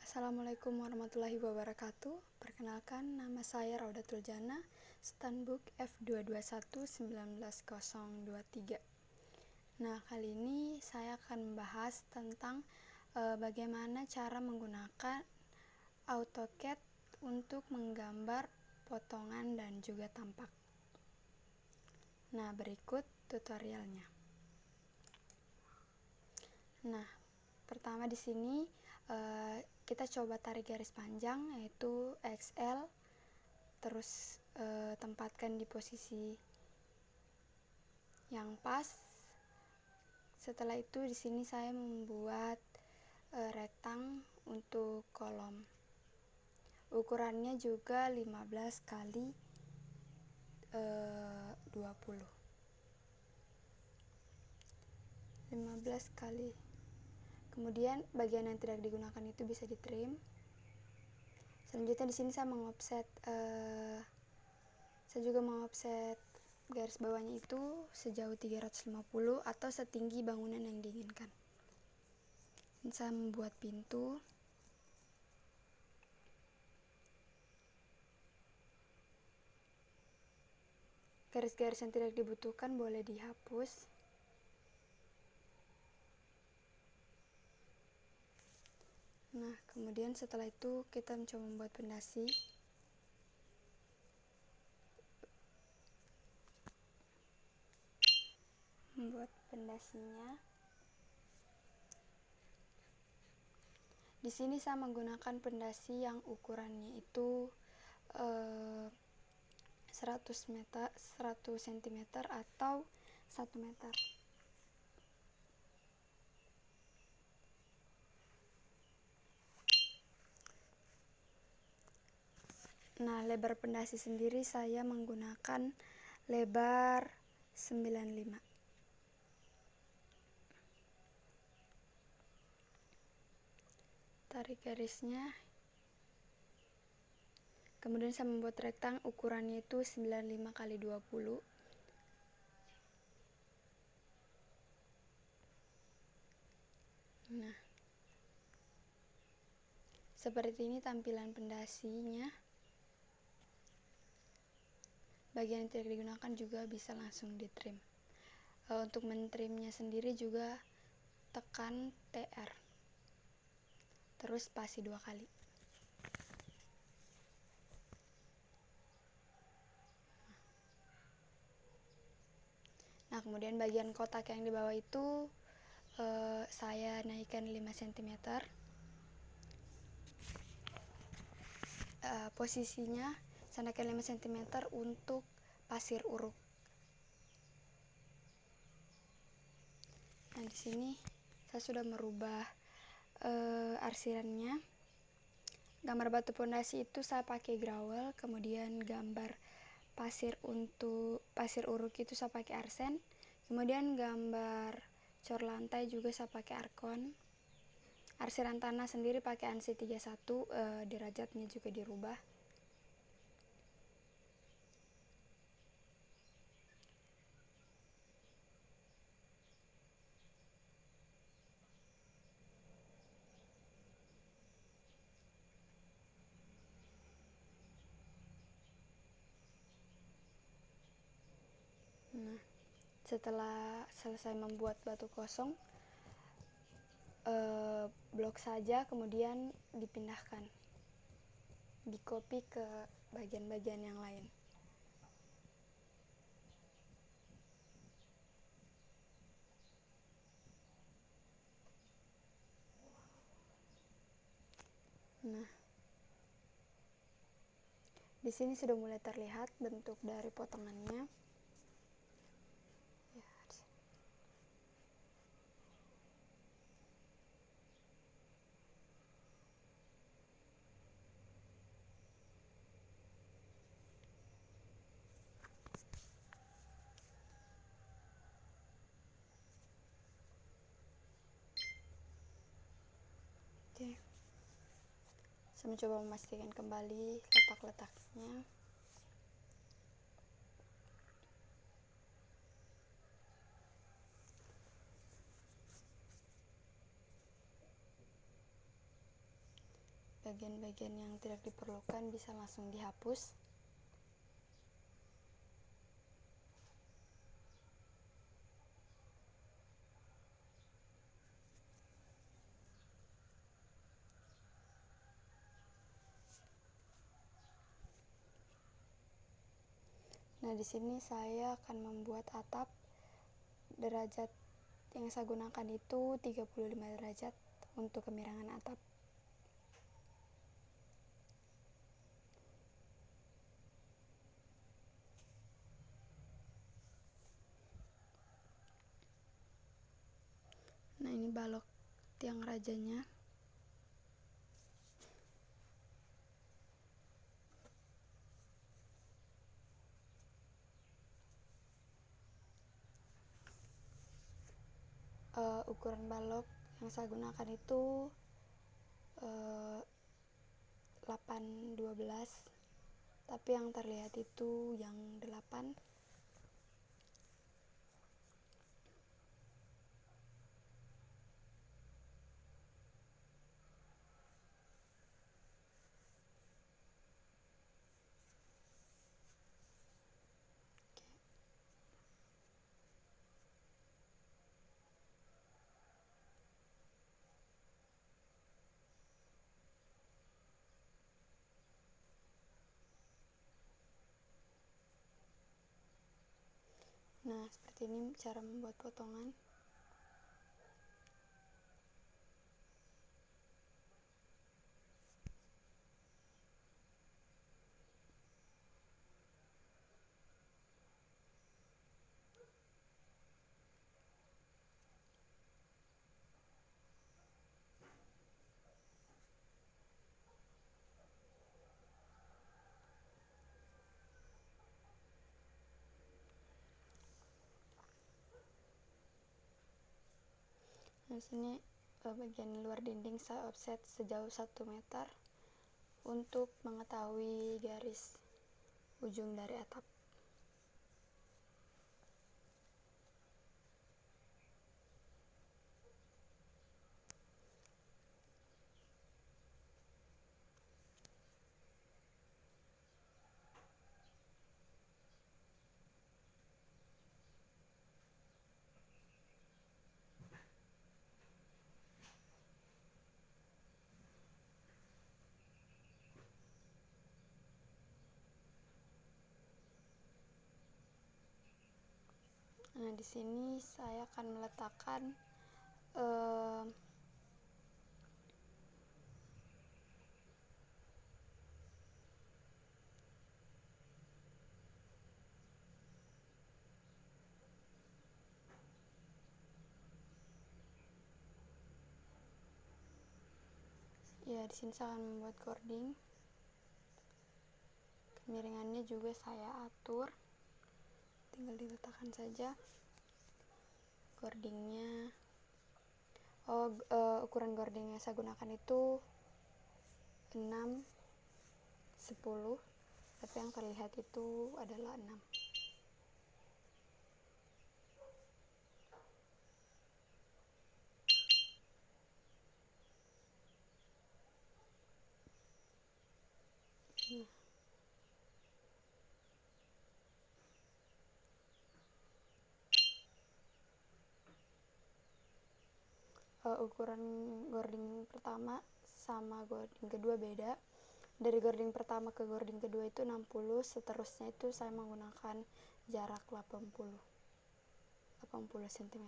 Assalamualaikum warahmatullahi wabarakatuh. Perkenalkan, nama saya Raudatul Jana, Stanbook F221-19023. Nah, kali ini saya akan membahas tentang bagaimana cara menggunakan AutoCAD untuk menggambar potongan dan juga tampak. Nah, berikut tutorialnya. Nah, pertama di sini kita coba tarik garis panjang, yaitu XL, terus tempatkan di posisi yang pas. Setelah itu di sini saya membuat rektang untuk kolom. Ukurannya juga 15 kali 20. 15 kali. Kemudian bagian yang tidak digunakan itu bisa di-trim. Selanjutnya di sini saya juga mengofset garis bawahnya itu sejauh 350 atau setinggi bangunan yang diinginkan. Dan saya membuat pintu. Garis-garis yang tidak dibutuhkan boleh dihapus. Nah, kemudian setelah itu kita mencoba membuat pondasi. Membuat pondasinya. Di sini saya menggunakan pondasi yang ukurannya itu 100 cm atau 1 meter. Nah, lebar pondasi sendiri saya menggunakan lebar 95. Tarik garisnya. Kemudian saya membuat rektang, ukurannya itu 95 kali 20. Nah, seperti ini tampilan pondasinya. Bagian yang tidak digunakan juga bisa langsung di-trim. Untuk men-trimnya sendiri juga tekan TR. Terus spasi 2 kali. Nah, kemudian bagian kotak yang di bawah itu saya naikkan 5 cm. Posisinya saya naikkan 5 cm untuk pasir uruk. Nah, di sini saya sudah merubah arsirannya. Gambar batu pondasi itu saya pakai grawel, kemudian gambar pasir uruk itu saya pakai arsen, kemudian gambar cor lantai juga saya pakai arkon. Arsiran tanah sendiri pakai ANSI 31, derajatnya juga dirubah. Nah, setelah selesai membuat batu kosong, blok saja kemudian dipindahkan, di-copy ke bagian-bagian yang lain. Nah, di sini sudah mulai terlihat bentuk dari potongannya. Oke. Saya mencoba memastikan kembali letak-letaknya. bagian-bagian yang tidak diperlukan bisa langsung dihapus. Nah, di sini saya akan membuat atap. Derajat yang saya gunakan itu 35 derajat untuk kemiringan atap. Nah, ini balok tiang rajanya. Ukuran balok yang saya gunakan itu 8-12, tapi yang terlihat itu yang 8. Nah, seperti ini cara membuat potongan. Nah, di sini bagian luar dinding saya offset sejauh 1 meter untuk mengetahui garis ujung dari atap. Nah, di sini saya akan meletakkan ya, di sini saya akan membuat gording. Kemiringannya juga saya atur, tinggal diletakkan saja gordingnya. Ukuran gording yang saya gunakan itu 6-10, tapi yang terlihat itu adalah 6. Ukuran gording pertama sama gording kedua beda. Dari gording pertama ke gording kedua itu 60, seterusnya itu saya menggunakan jarak 80 cm.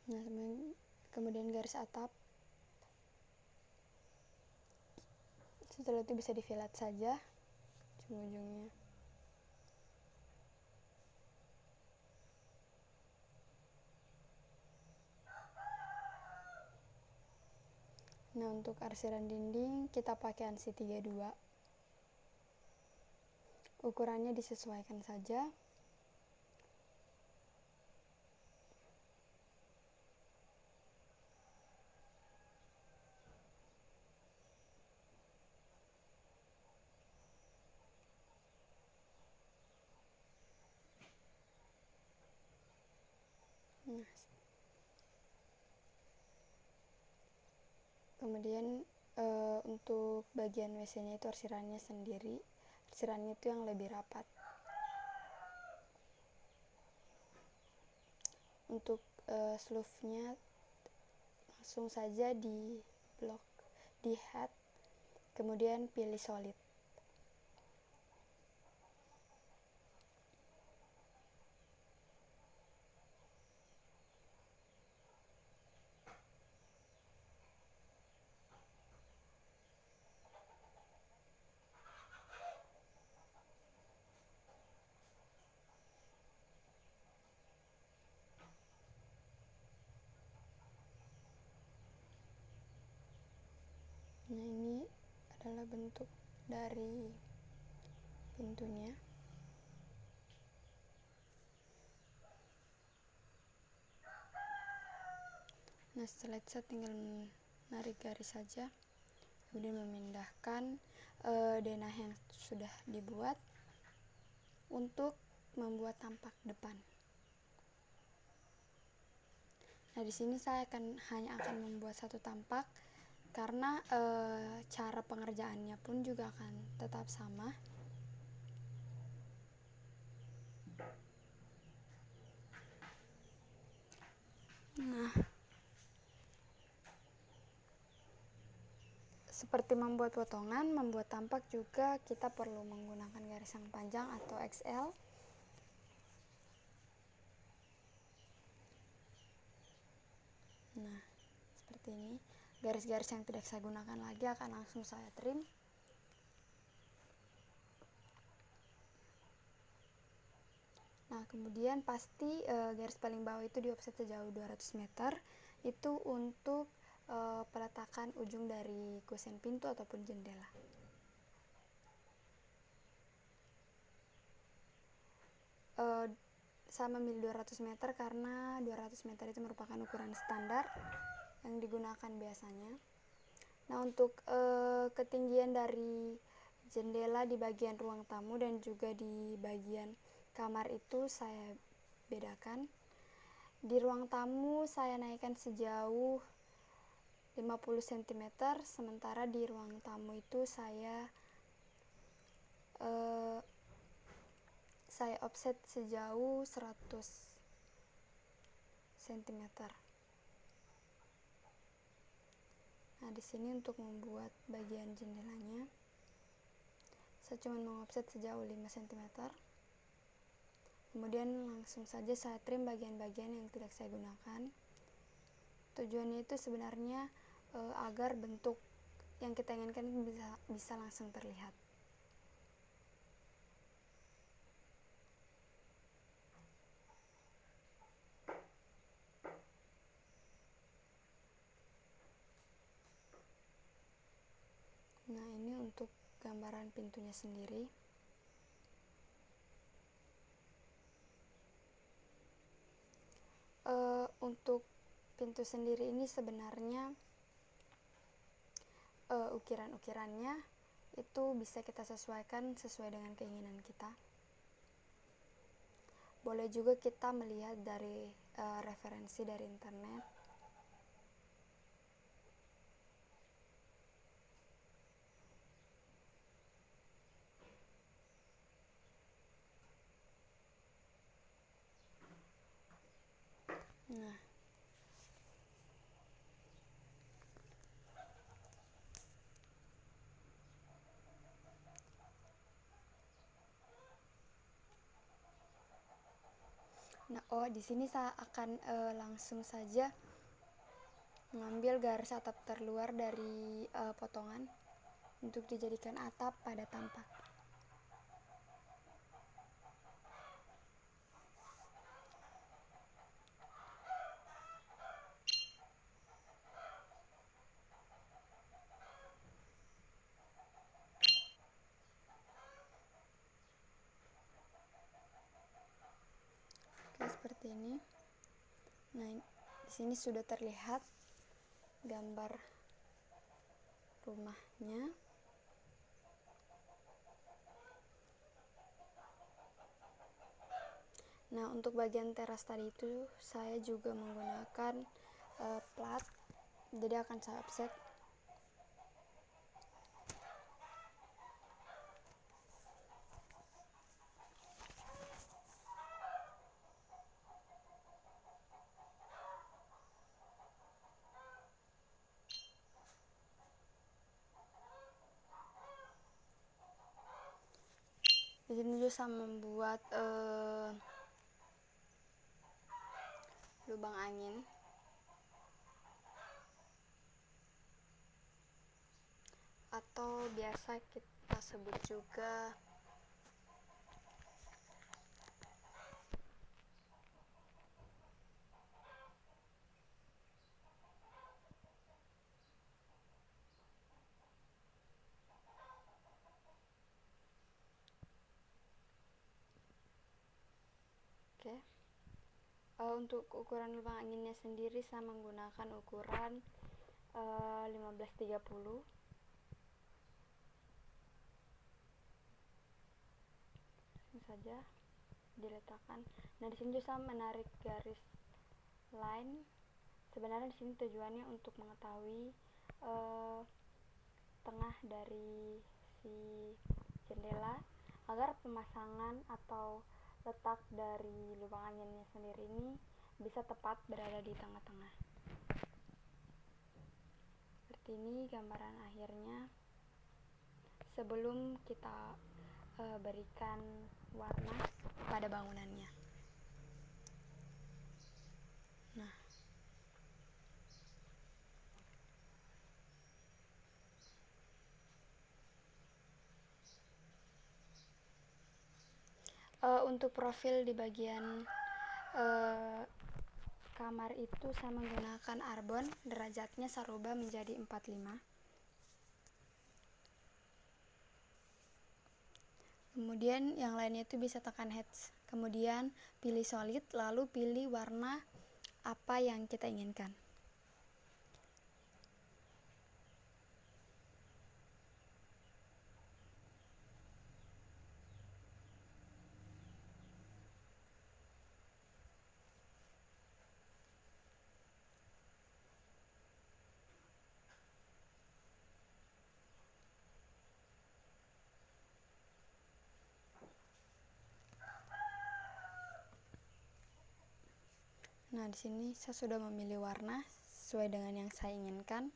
Nah, kemudian garis atap. Setelah itu bisa difilet saja ujung-ujungnya. Nah, untuk arsiran dinding kita pakai ANSI 32. Ukurannya disesuaikan saja. Nah, kemudian untuk bagian WC-nya itu arsirannya sendiri, arsirannya itu yang lebih rapat. Untuk sleeve-nya langsung saja di blok, di head, kemudian pilih solid. Nah, ini adalah bentuk dari pintunya. Nah, setelah itu saya tinggal menarik garis saja, kemudian memindahkan denah yang sudah dibuat untuk membuat tampak depan. Nah, di sini saya hanya akan membuat satu tampak karena cara pengerjaannya pun juga akan tetap sama. Nah, seperti membuat potongan, membuat tampak juga kita perlu menggunakan garis yang panjang atau XL. Nah, seperti ini. Garis-garis yang tidak saya gunakan lagi akan langsung saya trim. Nah, kemudian pasti garis paling bawah itu di offset sejauh 200 meter. Itu untuk peletakan ujung dari kusen pintu ataupun jendela. Saya memilih 200 meter karena 200 meter itu merupakan ukuran standar yang digunakan biasanya. Nah, untuk ketinggian dari jendela di bagian ruang tamu dan juga di bagian kamar itu saya bedakan. Di ruang tamu saya naikkan sejauh 50 cm, sementara di ruang tamu itu saya offset sejauh 100 cm. Nah, di sini untuk membuat bagian jendelanya saya cuma mengofset sejauh 5 cm. Kemudian langsung saja saya trim bagian-bagian yang tidak saya gunakan. Tujuannya itu sebenarnya agar bentuk yang kita inginkan bisa langsung terlihat. Nah, ini untuk gambaran pintunya sendiri. Untuk pintu sendiri ini sebenarnya ukiran-ukirannya itu bisa kita sesuaikan sesuai dengan keinginan kita. Boleh juga kita melihat dari referensi dari internet. Di sini saya akan langsung saja mengambil garis atap terluar dari potongan untuk dijadikan atap pada tampak. Oke, seperti ini. Nah, di sini sudah terlihat gambar rumahnya. Nah, untuk bagian teras tadi itu saya juga menggunakan plat, jadi akan saya offset. Di sini juga saya membuat lubang angin atau biasa kita sebut juga untuk ukuran lubang anginnya sendiri saya menggunakan ukuran 1530. Ini saja diletakkan. Nah, di sini juga saya menarik garis line. Sebenarnya di sini tujuannya untuk mengetahui tengah dari si jendela agar pemasangan atau letak dari lubang anginnya sendiri ini bisa tepat berada di tengah-tengah. Seperti ini gambaran akhirnya sebelum kita berikan warna pada bangunannya. Nah, untuk profil di bagian kamar itu saya menggunakan arbon, derajatnya saya rubah menjadi 45. Kemudian yang lainnya itu bisa tekan heads, kemudian pilih solid, lalu pilih warna apa yang kita inginkan. Nah, di sini saya sudah memilih warna sesuai dengan yang saya inginkan.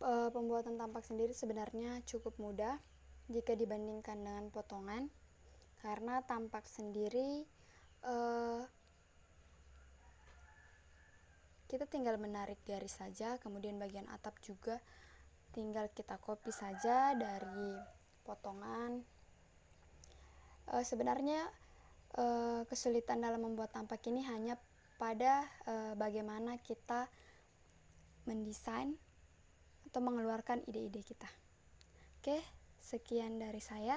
Pembuatan tampak sendiri sebenarnya cukup mudah jika dibandingkan dengan potongan, karena tampak sendiri kita tinggal menarik garis saja, kemudian bagian atap juga tinggal kita copy saja dari potongan. Sebenarnya kesulitan dalam membuat tampak ini hanya pada bagaimana kita mendesain atau mengeluarkan ide-ide kita. Oke, sekian dari saya.